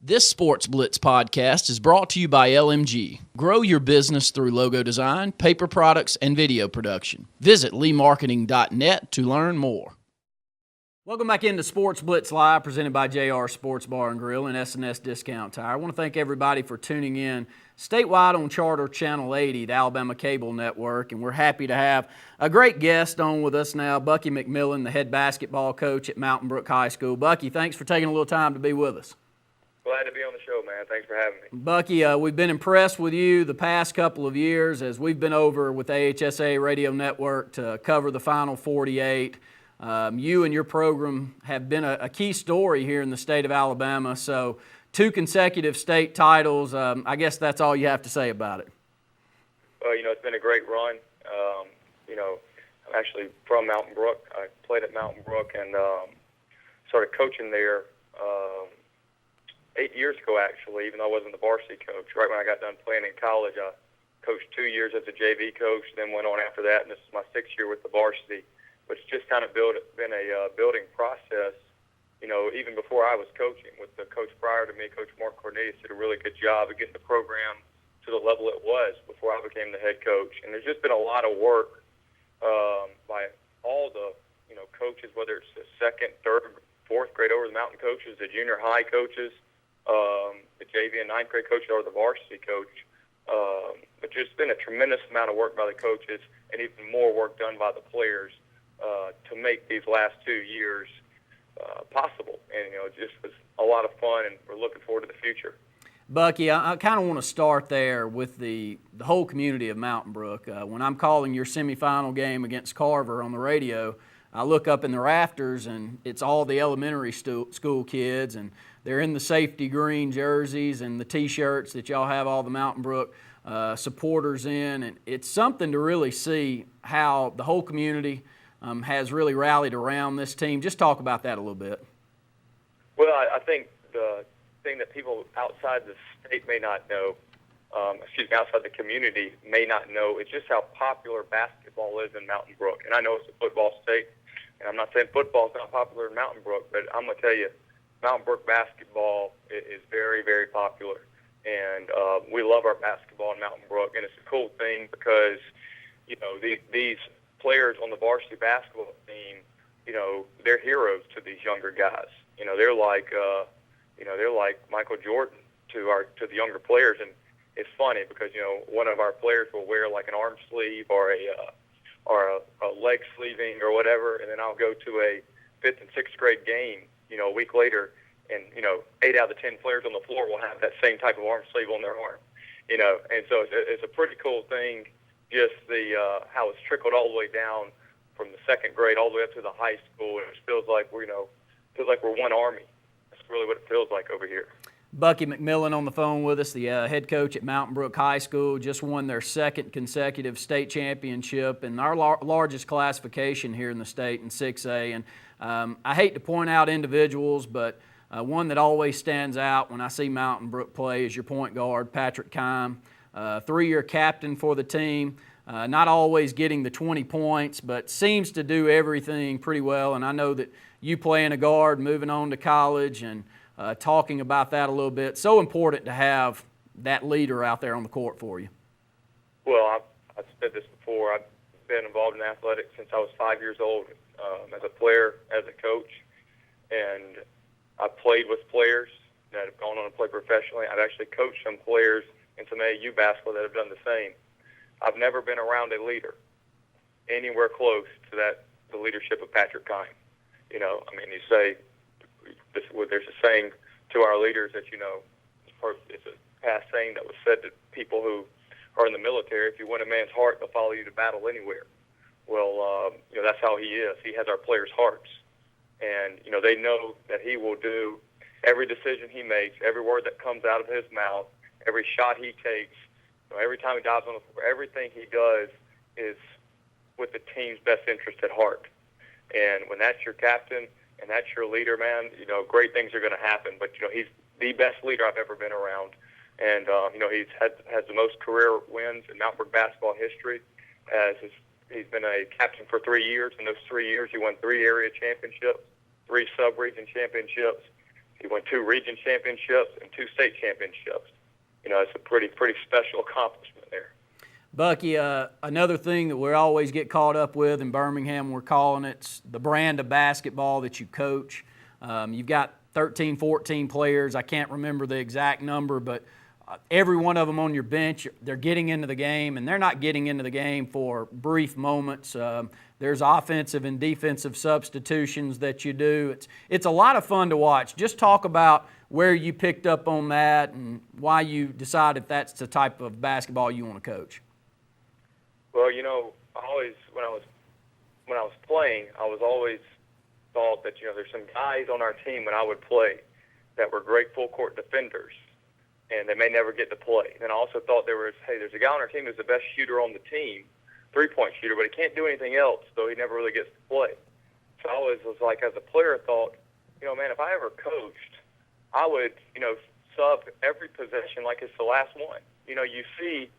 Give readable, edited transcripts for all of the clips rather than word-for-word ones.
This Sportz Blitz podcast is brought to you by LMG. Grow your business through logo design, paper products, and video production. Visit leemarketing.net to learn more. Welcome back into Sportz Blitz Live, presented by JR Sports Bar and Grill and S&S Discount Tire. I want to thank everybody for tuning in statewide on Charter Channel 80, the Alabama Cable Network, and we're happy to have a great guest on with us now, Bucky McMillan, the head basketball coach at Mountain Brook High School. Bucky, thanks for taking a little time to be with us. Glad to be on the show, man. Thanks for having me. Bucky, we've been impressed with you the past couple of years as we've been over with AHSAA Radio Network to cover the Final 48. You and your program have been a key story here in the state of Alabama. So 2 consecutive state titles, I guess that's all you have to say about it. Well, it's been a great run. I'm actually from Mountain Brook. I played at Mountain Brook and started coaching there 8 years ago, actually, even though I wasn't the varsity coach. Right when I got done playing in college, I coached 2 years as a JV coach, then went on after that, and this is my 6th year with the varsity. But it's just kind of been a building process, even before I was coaching. With the coach prior to me, Coach Mark Cornelius, did a really good job of getting the program to the level it was before I became the head coach. And there's just been a lot of work by all the, coaches, whether it's the 2nd, 3rd, 4th grade over the mountain coaches, the junior high coaches, the JV and 9th grade coaches, or the varsity coach. But just been a tremendous amount of work by the coaches and even more work done by the players to make these last 2 years possible. And, it just was a lot of fun, and we're looking forward to the future. Bucky, I kind of want to start there with the whole community of Mountain Brook. When I'm calling your semifinal game against Carver on the radio, I look up in the rafters, and it's all the elementary school kids, and they're in the safety green jerseys and the T-shirts that y'all have all the Mountain Brook supporters in. And it's something to really see how the whole community has really rallied around this team. Just talk about that a little bit. Well, I think the thing that people outside the state may not know, outside the community may not know, is just how popular basketball is in Mountain Brook. And I know it's a football state, and I'm not saying football is not popular in Mountain Brook, but I'm going to tell you, Mountain Brook basketball is very, very popular. And we love our basketball in Mountain Brook, and it's a cool thing because, these players on the varsity basketball team, they're heroes to these younger guys. They're like Michael Jordan to the younger players. And it's funny because one of our players will wear like an arm sleeve or a leg sleeving or whatever, and then I'll go to a 5th and 6th grade game, a week later, and 8 out of the 10 players on the floor will have that same type of arm sleeve on their arm. And so it's a pretty cool thing. Just how it's trickled all the way down from the 2nd grade all the way up to the high school. It just feels like we're one army. That's really what it feels like over here. Bucky McMillan on the phone with us, the head coach at Mountain Brook High School, just won their 2nd consecutive state championship in our largest classification here in the state in 6A. And I hate to point out individuals, but one that always stands out when I see Mountain Brook play is your point guard, Patrick Kime. 3-year captain for the team, not always getting the 20 points, but seems to do everything pretty well. And I know that you playing a guard, moving on to college, and talking about that a little bit. So important to have that leader out there on the court for you. Well, I've said this before. I've been involved in athletics since I was 5 years old, as a player, as a coach, and I've played with players that have gone on to play professionally. I've actually coached some players in some AAU basketball that have done the same. I've never been around a leader anywhere close to the leadership of Patrick Kime. You say, there's a saying to our leaders that, it's a past saying that was said to people who are in the military: if you win a man's heart, they'll follow you to battle anywhere. Well, that's how he is. He has our players' hearts. And, they know that he will do every decision he makes, every word that comes out of his mouth, every shot he takes, every time he dives on the floor, everything he does is with the team's best interest at heart. And when that's your captain and that's your leader, man, great things are going to happen. But, he's the best leader I've ever been around. And, has the most career wins in Mountain Brook basketball history. He's been a captain for 3 years. In those 3 years, he won 3 area championships, 3 sub-region championships. He won 2 region championships and 2 state championships. It's a pretty special accomplishment there. Bucky, another thing that we always get caught up with in Birmingham, we're calling it the brand of basketball that you coach. You've got 13, 14 players. I can't remember the exact number, but every one of them on your bench, they're getting into the game, and they're not getting into the game for brief moments. There's offensive and defensive substitutions that you do. It's a lot of fun to watch. Just talk about where you picked up on that and why you decided that's the type of basketball you want to coach. Well, I always, when I was playing, I was always thought that there's some guys on our team when I would play that were great full court defenders, and they may never get to play. And I also thought there's a guy on our team who's the best shooter on the team, 3-point shooter, but he can't do anything else, so he never really gets to play. So I always was like, as a player, thought, man, if I ever coached, I would, sub every possession like it's the last one. You see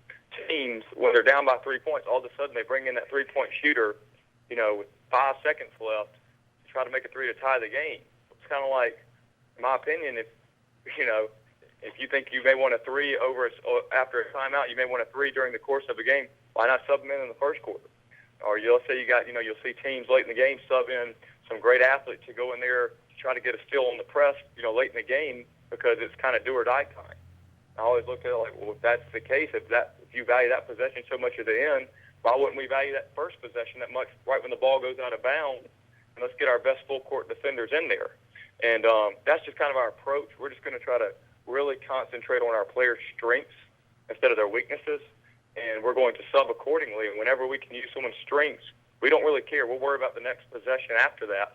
teams, when they're down by 3 points, all of a sudden they bring in that 3-point shooter, with 5 seconds left to try to make a 3 to tie the game. It's kind of like, in my opinion, if you think you may want a 3 after a timeout, you may want a 3 during the course of a game, why not sub them in the first quarter? Or let's say you'll see teams late in the game sub in some great athletes to go in there to try to get a steal on the press, late in the game because it's kind of do or die time. I always looked at it like, well, if that's the case, if you value that possession so much at the end, why wouldn't we value that first possession that much right when the ball goes out of bounds? And let's get our best full court defenders in there. And that's just kind of our approach. We're just going to try to really concentrate on our players' strengths instead of their weaknesses, and we're going to sub accordingly. And whenever we can use someone's strengths, we don't really care. We'll worry about the next possession after that.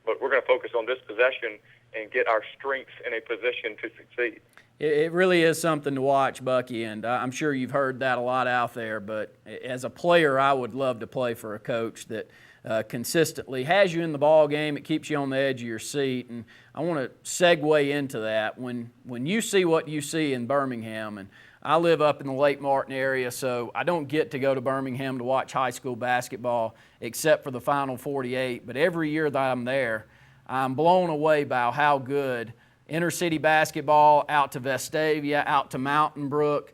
But we're going to focus on this possession and get our strengths in a position to succeed. It really is something to watch, Bucky, and I'm sure you've heard that a lot out there. But as a player, I would love to play for a coach that consistently has you in the ball game. It keeps you on the edge of your seat. And I want to segue into that. When you see what you see in Birmingham, and I live up in the Lake Martin area, so I don't get to go to Birmingham to watch high school basketball except for the Final 48. But every year that I'm there, I'm blown away by how good inner-city basketball, out to Vestavia, out to Mountain Brook,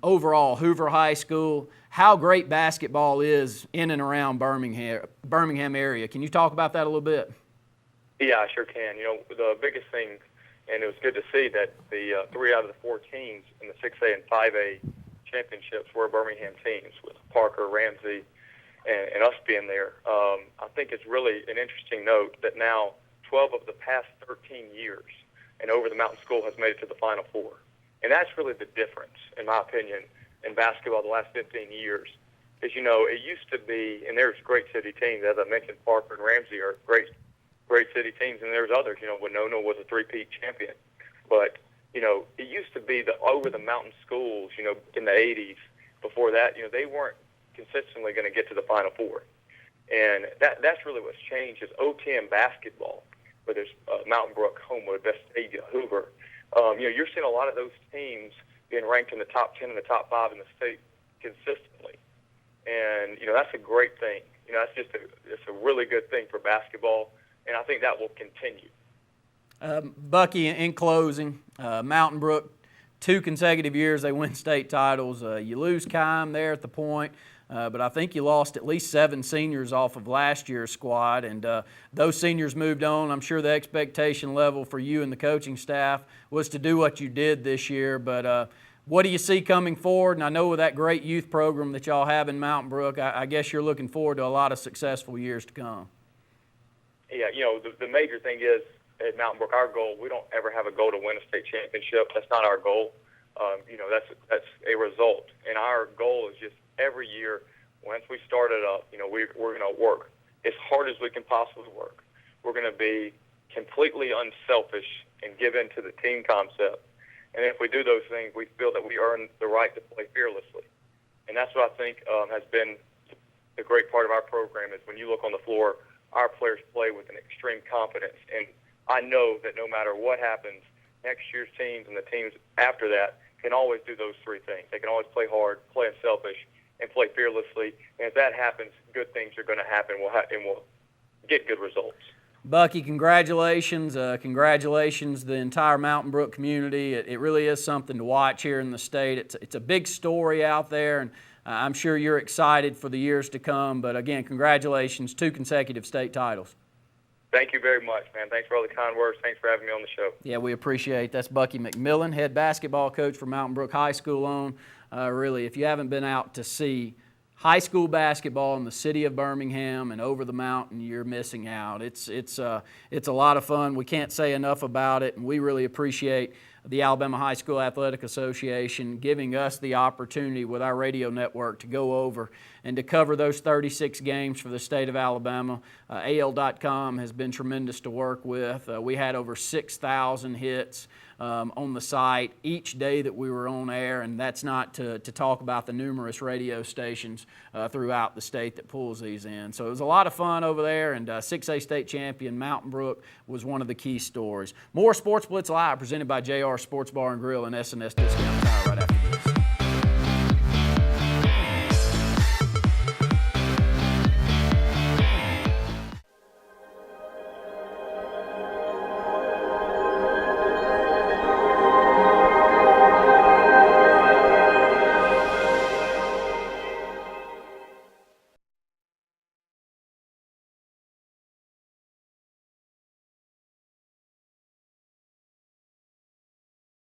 overall Hoover High School, how great basketball is in and around Birmingham area. Can you talk about that a little bit? Yeah, I sure can. The biggest thing, and it was good to see that the 3 out of the 4 teams in the 6A and 5A championships were Birmingham teams, with Parker, Ramsey, and us being there. I think it's really an interesting note that now 12 of the past 13 years, and Over the Mountain School has made it to the Final Four. And that's really the difference, in my opinion, in basketball the last 15 years. Is, it used to be, and there's great city teams, as I mentioned, Parker and Ramsey are great city teams, and there's others. Winona was a 3-peat champion. But, it used to be the Over the Mountain schools, in the 80s, before that, they weren't consistently going to get to the Final Four. And that's really what's changed is OTM basketball, whether it's Mountain Brook, Homewood, Vestavia, Hoover. You're seeing a lot of those teams being ranked in the top 10 and the top 5 in the state consistently. And, that's a great thing. It's a really good thing for basketball, and I think that will continue. Bucky, in closing, Mountain Brook, 2 consecutive years they win state titles. You lose Kime there at the point. But I think you lost at least 7 seniors off of last year's squad, and those seniors moved on. I'm sure the expectation level for you and the coaching staff was to do what you did this year. But what do you see coming forward? And I know with that great youth program that y'all have in Mountain Brook, I guess you're looking forward to a lot of successful years to come. Yeah, the major thing is at Mountain Brook, our goal, we don't ever have a goal to win a state championship. That's not our goal. That's a result. And our goal is just every year, once we start it up, we're going to work as hard as we can possibly work. We're going to be completely unselfish and give in to the team concept. And if we do those things, we feel that we earn the right to play fearlessly. And that's what I think has been the great part of our program is when you look on the floor, our players play with an extreme confidence. And I know that no matter what happens, next year's teams and the teams after that can always do those 3 things. They can always play hard, play unselfish, and play fearlessly. And if that happens, good things are going to happen, and we'll get good results. Bucky, congratulations. Congratulations to the entire Mountain Brook community. It really is something to watch here in the state. It's a big story out there, and I'm sure you're excited for the years to come. But again, congratulations, 2 consecutive state titles. Thank you very much, man. Thanks for all the kind words. Thanks for having me on the show. Yeah, we appreciate it. That's Bucky McMillan, head basketball coach for Mountain Brook High School. Really, if you haven't been out to see high school basketball in the city of Birmingham and over the mountain, you're missing out. It's a lot of fun. We can't say enough about it, and we really appreciate the Alabama High School Athletic Association giving us the opportunity with our radio network to go over and to cover those 36 games for the state of Alabama. AL.com has been tremendous to work with. We had over 6,000 hits on the site each day that we were on air, and that's not to talk about the numerous radio stations throughout the state that pulls these in. So it was a lot of fun over there, and 6A state champion Mountain Brook was one of the key stories. More Sports Blitz Live presented by JR Sports Bar and Grill and S&S Discount Tire right after this.